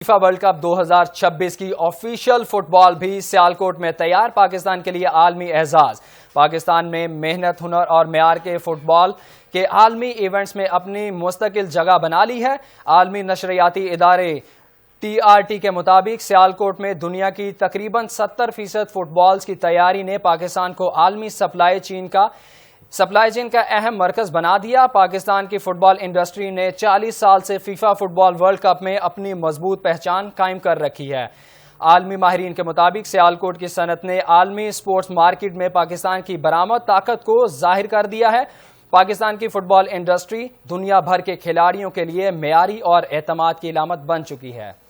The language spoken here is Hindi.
फीफा वर्ल्ड कप 2026 की ऑफिशियल फुटबॉल भी सियालकोट में तैयार। पाकिस्तान के लिए आलमी एजाज। पाकिस्तान में मेहनत, हुनर और मेयार के फुटबॉल के आलमी इवेंट्स में अपनी मुस्तकिल जगह बना ली है। आलमी नशरियाती इदारे TRT के मुताबिक सियालकोट में दुनिया की तकरीबन 70% फुटबॉल्स की तैयारी ने पाकिस्तान को आलमी सप्लाई चेन का अहम मरकज बना दिया। पाकिस्तान की फुटबॉल इंडस्ट्री ने 40 साल से फीफा फुटबॉल वर्ल्ड कप में अपनी मजबूत पहचान कायम कर रखी है। आलमी माहिरीन के मुताबिक सियालकोट की सनत ने आलमी स्पोर्ट्स मार्केट में पाकिस्तान की बरामद ताकत को जाहिर कर दिया है। पाकिस्तान की फुटबॉल इंडस्ट्री दुनिया भर के खिलाड़ियों के लिए मेयारी और एतमाद की अलामत बन चुकी है।